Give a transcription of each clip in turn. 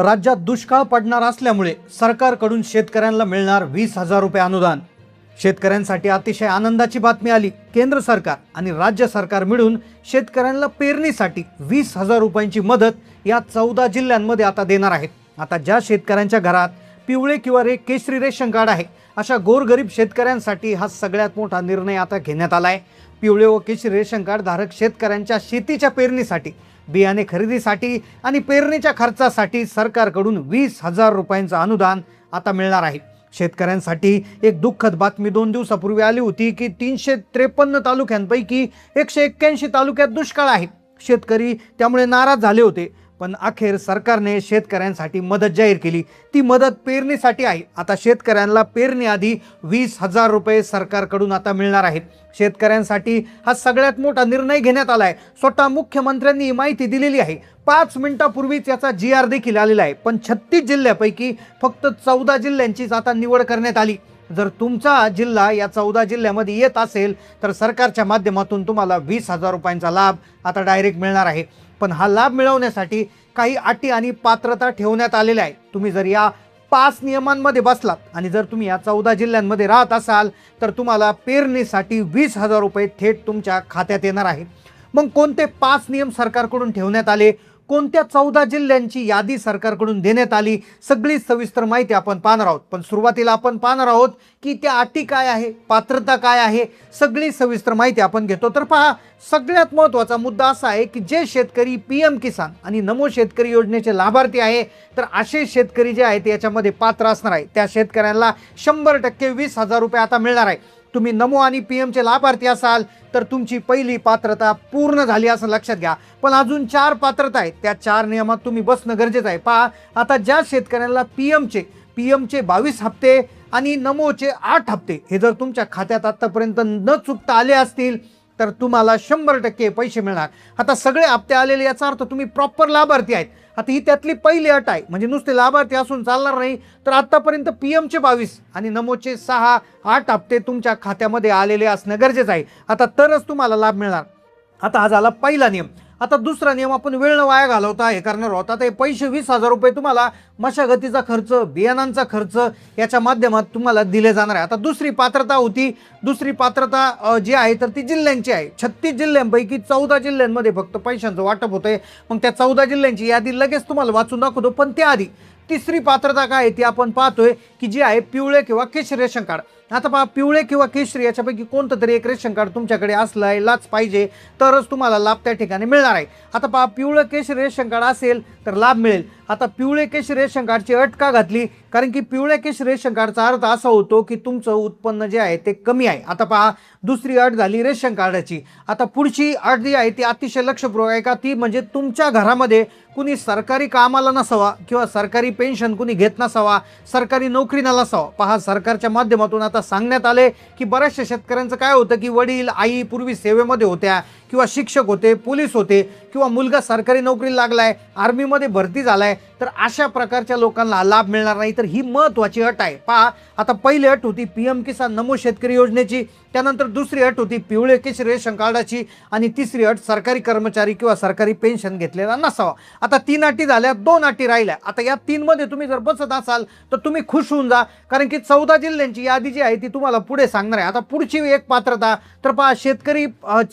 राज्यात दुष्काळ पडणार असल्यामुळे सरकारकडून शेतकऱ्यांना मिळणार 20,000 रुपये अनुदान। शेतकऱ्यांसाठी अतिशय आनंदाची बातमी आली। केंद्र सरकार आणि राज्य सरकार मिळून शेतकऱ्यांना पेरणीसाठी 20,000 रुपयांची मदत या 14 जिल्ह्यांमध्ये आता देणार आहेत। आता ज्या शेतकऱ्यांच्या घरात पिवळे किंवा केशरी रेशन कार्ड आहे अशा गोरगरीब शेतकऱ्यांसाठी हा सगळ्यात मोठा निर्णय आता घेण्यात आला आहे। पिवळे व केशरी रेशन कार्ड धारक शेतकऱ्यांच्या शेतीच्या पेरणीसाठी, बियाणे खरेदीसाठी आणि पेरणीच्या खर्चासाठी सरकारकडून 20,000 रुपयांचं अनुदान आता मिळणार आहे। शेतकऱ्यांसाठी एक दुःखद बातमी 2 दिवसापूर्वी आली होती की 353 तालुक्यांपैकी 181 तालुक्यात दुष्काळ आहे। शेतकरी त्यामुळे नाराज झाले होते, पण अखेर सरकारने शेतकऱ्यांसाठी मदत जाहीर केली। ती मदत पेरणीसाठी आहे। आता शेतकऱ्यांना पेरणीआधी 20,000 रुपये सरकारकडून आता मिळणार आहेत। शेतकऱ्यांसाठी हा सगळ्यात मोठा निर्णय घेण्यात आला आहे। स्वतः मुख्यमंत्र्यांनी ही माहिती दिलेली आहे। 5 मिनिटांपूर्वीच याचा GR देखील आलेला आहे। पण 36 जिल्ह्यापैकी फक्त 14 जिल्ह्यांचीच आता निवड करण्यात आली। जर तुमचा जिल्हा या 14 जिल्ह्यामध्ये येत असेल तर सरकारच्या माध्यमातून तुम्हाला 20,000 रुपयांचा लाभ आता डायरेक्ट मिळणार आहे। पण हा लाभ मिळवण्यासाठी काही अटी आणि पात्रता ठेवण्यात आलेल्या आहे। तुम्ही जर या 5 नियमांमध्ये बसलात आणि जर तुम्ही या 14 जिल्ह्यांमध्ये राहत असाल तर तुम्हाला पेरणीसाठी 20,000 रुपये थेट तुमच्या खात्यात येणार आहे। मग कोणते 5 नियम सरकारकडून ठेवण्यात आले, कोणत्या 14 जिल्ह्यांची यादी सरकारकडून देण्यात आली, सगळी सविस्तर माहिती आपण पाहणार आहोत। पण सुरुवातीला आपण पाहणार आहोत की त्या अटी काय आहे, पात्रता काय आहे, सगळी सविस्तर माहिती आपण घेतो। तर पहा, सगळ्यात महत्त्वाचा मुद्दा असा आहे की जे शेतकरी PM किसान आणि नमो शेतकरी योजनेचे लाभार्थी आहे तर असे शेतकरी जे आहेत याच्यामध्ये पात्र असणार आहे। त्या शेतकऱ्यांना 100% 20,000 रुपये आता मिळणार आहे। तुम्ही नमो आणि PMचे लाभार्थी असाल तर तुमची पहिली पात्रता पूर्ण झाली असं लक्षात घ्या। पण अजून 4 पात्रता आहेत, त्या 4 नियमात तुम्ही बसणं गरजेचं आहे। पहा, आता ज्या शेतकऱ्यांना PMचे 22 हप्ते आणि नमोचे 8 हप्ते हे जर तुमच्या खात्यात आतापर्यंत न चुकता आले असतील तर तुम्हाला 100% पैसे मिळणार। आता सगळे हप्ते आलेले याचा अर्थ तुम्ही प्रॉपर लाभार्थी आहेत। आता ही त्यातली पहिली अट आहे, म्हणजे नुसते लाभार्थी असून चालणार नाही, तर आतापर्यंत PMचे 22 आणि नमोचे 6-8 हप्ते तुमच्या खात्यामध्ये आलेले असणं गरजेचं आहे। आता तरच तुम्हाला लाभ मिळणार। आता हा झाला पहिला नियम। आता दुसरा नियम, आपण वेळ न वाया घालवता हे करणार आहोत। आता हे पैसे 20,000 रुपये तुम्हाला मशागतीचा खर्च, बियाणांचा खर्च याच्या माध्यमात तुम्हाला दिले जाणार आहे। आता दुसरी पात्रता होती, दुसरी पात्रता जी आहे तर ती जिल्ह्यांची आहे। 36 जिल्ह्यांपैकी 14 जिल्ह्यांमध्ये फक्त पैशांचं वाटप होतंय। मग त्या 14 जिल्ह्यांची यादी लगेच तुम्हाला वाचून दाखवतो। पण त्याआधी तिसरी पात्रता काय आहे ती आपण पाहतोय की जी आहे पिवळे किंवा केशरी रेशन कार्ड। आता पहा, पिवळे किंवा केशरी याच्यापैकी कोणतं तरी एक रेशन कार्ड तुमच्याकडे असलाच पाहिजे तरच तुम्हाला लाभ त्या ठिकाणी मिळणार आहे। आता पहा, पिवळे केशरी रेशन कार्ड असेल तर लाभ मिळेल। आता पिवळे केशरी रेशन कार्डची अट का घातली? कारण की पिवळे केशरी रेशन कार्डचा अर्थ असा होतो की तुमचं उत्पन्न जे आहे ते कमी आहे। आता पहा, दुसरी अट झाली रेशन कार्डाची। आता पुढची अट जी आहे ती अतिशय लक्षपूर्वक आहे का, ती म्हणजे तुमच्या घरामध्ये कुणी सरकारी कामाला नसावा किंवा सरकारी पेन्शन कुणी घेत नसावा, सरकारी नोकरीला नसावा। पहा, सरकारच्या माध्यमातून आता सांगण्यात आले की बऱ्याचशा शेतकऱ्यांचं काय होतं की वडील आई पूर्वी सेवेमध्ये होत्या किंवा शिक्षक होते, पोलीस होते किंवा मुलगा सरकारी नोकरीला लागलाय, आर्मीमध्ये भरती झालाय, तर अशा प्रकारच्या लोकांना लाभ मिळणार नाही। तर ही महत्त्वाची अट आहे। पहा, आता पहिली अट होती PM किसान नमो शेतकरी योजनेची, त्यानंतर दुसरी अट होती पिवळे केशरी रेशन कार्डाची आणि तिसरी अट सरकारी कर्मचारी किंवा सरकारी पेन्शन घेतलेला नसावा। आता 3 अटी झाल्या, 2 अटी राहिल्या। आता या 3 मध्ये तुम्ही जर बसत असाल तर तुम्ही खुश होऊन जा, कारण की 14 जिल्ह्यांची यादी जी आहे ती तुम्हाला पुढे सांगणार आहे। आता पुढची एक पात्रता, तर पहा, शेतकरी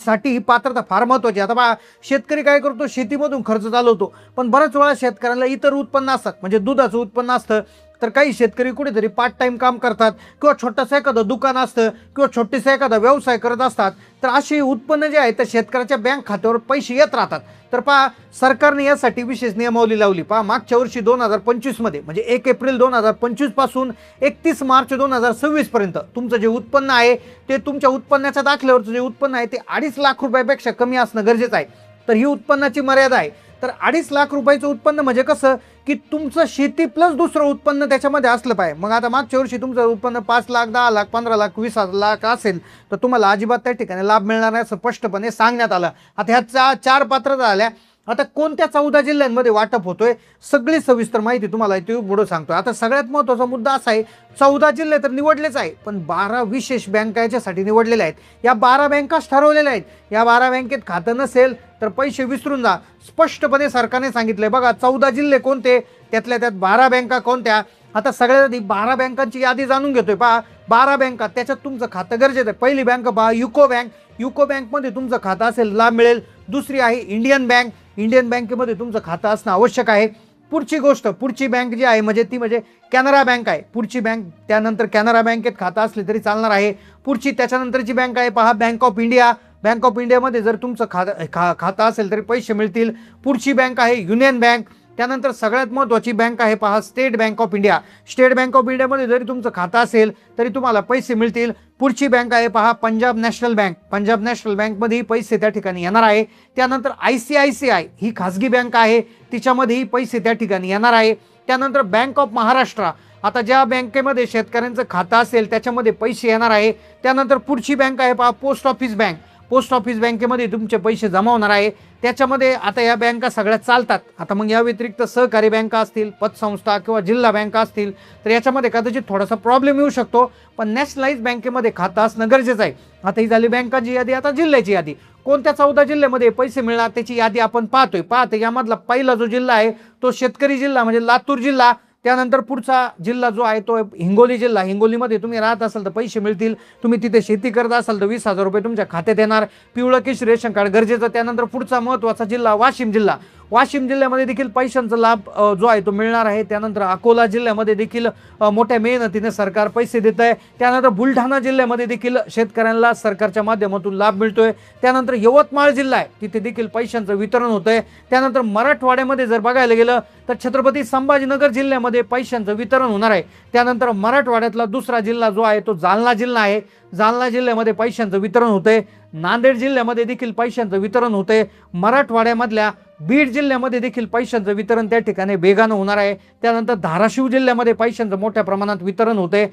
साठी ही पात्रता फार महत्त्वाची। आता पहा, शेतकरी काय करतो, शेतीमधून खर्च चालवतो, पण बऱ्याच वेळा शेतकऱ्यांना इतर उत्पन्न असतात, म्हणजे दुधाचं उत्पन्न असतं, तर काही शेतकरी कुठेतरी पार्ट टाइम काम करतात किंवा छोटंसं एखादं दुकान असतं किंवा छोटेसा एखादा व्यवसाय करत असतात। तर अशी उत्पन्न जे आहे तर शेतकऱ्याच्या बँक खात्यावर पैसे येत राहतात। तर पहा, सरकारने यासाठी विशेष नियमावली लावली। पहा, मागच्या वर्षी 2025 मध्ये, म्हणजे 1 एप्रिल 2025 पासून 31 मार्च 2026 पर्यंत तुमचं जे उत्पन्न आहे ते तुमच्या उत्पन्नाच्या दाखल्यावरचं जे उत्पन्न आहे ते 2.5 लाख रुपयापेक्षा कमी असणं गरजेचं आहे। तर ही उत्पन्नाची मर्यादा आहे। तर 2.5 लाख रुपयाचं उत्पन्न म्हणजे कसं की तुमचं शेती प्लस दुसरं उत्पन्न त्याच्यामध्ये असलं पाहिजे। मग आता मागच्या वर्षी तुमचं उत्पन्न 5 लाख, 10 लाख, 15 लाख, 20 लाख असेल तर तुम्हाला अजिबात त्या ठिकाणी लाभ मिळणार नाही असं स्पष्टपणे सांगण्यात आलं। आता ह्या 4 पात्रता झाल्या। आता कोणत्या 14 जिल्ह्यांमध्ये वाटप होतोय सगळी सविस्तर माहिती तुम्हाला इथे पुढे सांगतोय। आता सगळ्यात महत्त्वाचा मुद्दा असा आहे, 14 जिल्हे तर निवडलेच आहे, पण 12 विशेष बँका याच्यासाठी निवडलेल्या आहेत। या 12 बँकाच ठरवलेल्या आहेत। या 12 बँकेत खातं नसेल तर पैसे विसरून जा, स्पष्टपणे सरकारने सांगितलंय। बघा, 14 जिल्हे कोणते, त्यातल्या त्यात 12 बँका कोणत्या? आता सगळ्यात आधी 12 बँकांची यादी जाणून घेतोय. पहा 12 बँका, त्याच्यात तुमचं खातं गरजेचं आहे. पहिली बँक पहा युको बँक. युको बँकमध्ये तुमचं खातं असेल लाभ मिळेल. दुसरी आहे इंडियन बँक. इंडियन बँकेमध्ये तुमचं खातं असणं आवश्यक आहे. पुढची गोष्ट, पुढची बँक जी आहे म्हणजे ती म्हणजे कॅनरा बँक आहे. पुढची बँक, त्यानंतर कॅनरा बँकेत खातं असले तरी चालणार आहे. पुढची त्याच्यानंतरची बँक आहे पहा bank of India. Bank of इंडियामध्ये जर तुमचं खातं असेल तरी पैसे मिळतील. पुढची बँक आहे युनियन बँक. त्यानंतर सगळ्यात महत्त्वाची बँक आहे पहा state bank of India. State bank of इंडियामध्ये जरी तुमचं खातं असेल तरी तुम्हाला पैसे मिळतील. पुढची बँक आहे पहा Punjab national bank. Punjab national बँकमध्येही पैसे त्या ठिकाणी येणार आहे. त्यानंतर ICICI ही खाजगी बँक आहे, तिच्यामध्येही पैसे त्या ठिकाणी येणार आहे. त्यानंतर बँक ऑफ महाराष्ट्र. आता ज्या बँकेमध्ये शेतकऱ्यांचं खातं असेल त्याच्यामध्ये पैसे येणार आहे. त्यानंतर पुढची बँक आहे पहा post office bank. Post office बँकेमध्ये तुमचे पैसे जमा होणार आहे. त्याच्यामध्ये आता या बँका सगळ्या चालतात. आता मग या व्यतिरिक्त सहकारी बँका असतील, पतसंस्था किंवा जिल्हा बँका असतील तर याच्यामध्ये कदाचित थोडासा प्रॉब्लेम येऊ शकतो. पण नॅशनलाइज बँकेमध्ये खातं असणं गरजेचं आहे. आता ही झाली बँकांची यादी. आता जिल्ह्याची यादी. कोणत्या 14 जिल्ह्यामध्ये पैसे मिळणार त्याची यादी आपण पाहतो. यामधला पहिला जो जिल्हा आहे तो शेतकरी जिल्हा म्हणजे लातूर जिल्हा. त्यानंतर पुढचा जिल्हा जो आहे तो हिंगोली जिल्हा. हिंगोलीमध्ये तुम्ही राहत असाल तर पैसे मिळतील. तुम्ही तिथे शेती करत असाल तर 20,000 रुपये तुमच्या खात्यात येणार. पिवळं केशरी रेशन कार्ड गरजेचं. त्यानंतर पुढचा महत्त्वाचा जिल्हा वाशिम जिल्हा. वाशिम जिल्ह्यामध्ये देखील पैशांचा लाभ जो आहे तो मिळणार आहे. त्यानंतर अकोला जिल्ह्यामध्ये देखील मोठ्या मेहनतीने सरकार पैसे देत आहे. त्यानंतर बुलढाणा जिल्ह्यामध्ये देखील शेतकऱ्यांना सरकारच्या माध्यमातून लाभ मिळतोय. त्यानंतर यवतमाळ जिल्हा आहे तिथे देखील पैशांचं वितरण होतंय. त्यानंतर मराठवाड्यामध्ये जर बघायला गेलं तर छत्रपती संभाजीनगर जिल्ह्यामध्ये पैशांचं वितरण होणार आहे. त्यानंतर मराठवाड्यातला दुसरा जिल्हा जो आहे तो जालना जिल्हा आहे. जालना जिल्ह्यामध्ये पैशांचं वितरण होतंय. नांदेड जिल्ह्यामध्ये देखील पैशांचं वितरण होतंय. मराठवाड्यामधल्या बीड जिल्ह्यामध्ये देखील पैशांचं वितरण त्या ठिकाणी वेगानं होणार आहे. त्यानंतर धाराशिव जिल्ह्यामध्ये पैशांचं मोठ्या प्रमाणात वितरण होतंय.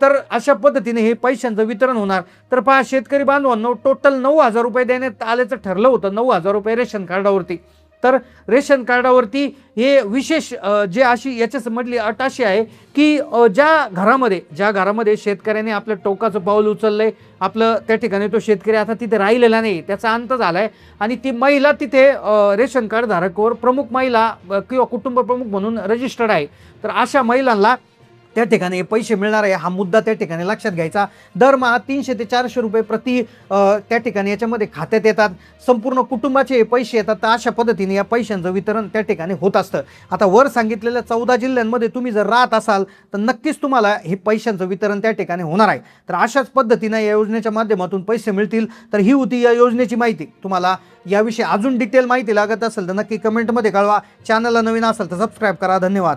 तर अशा पद्धतीने हे पैशांचं वितरण होणार. तर पहा शेतकरी बांधवांनो टोटल 9,000 रुपये देण्यात आल्याचं ठरलं होतं. 9,000 रुपये रेशन कार्डावरती. तर रेशन कार्डावरती हे विशेष जे अशी याच्यामधली अट अशी आहे की ज्या घरामध्ये शेतकऱ्याने आपलं टोकाचं पाऊल उचललंय, आपलं त्या ठिकाणी तो शेतकरी आता तिथे राहिलेला नाही, त्याचा अंत झालाय आणि ती महिला तिथे रेशन कार्ड धारकावर प्रमुख महिला किंवा कुटुंब प्रमुख म्हणून रजिस्टर्ड आहे. तर अशा महिलांना त्या ठिकाणी पैसे मिळणार आहे. हा मुद्दा त्या ठिकाणी लक्षात घ्यायचा. दरमहा 300 ते 400 रुपये प्रति त्या ठिकाणी याच्यामध्ये खात्यात येतात. संपूर्ण कुटुंबाचे पैसे येतात. तर अशा पद्धतीने या पैशांचं वितरण त्या ठिकाणी होत असतं. आता वर सांगितलेल्या 14 जिल्ह्यांमध्ये तुम्ही जर राहत असाल तर नक्कीच तुम्हाला हे पैशांचं वितरण त्या ठिकाणी होणार आहे. तर अशाच पद्धतीने या योजनेच्या माध्यमातून पैसे मिळतील. तर ही होती या योजनेची माहिती. तुम्हाला याविषयी अजून डिटेल माहिती लागत असेल तर नक्की कमेंटमध्ये कळवा. चॅनलला नवीन असाल तर सबस्क्राईब करा. धन्यवाद.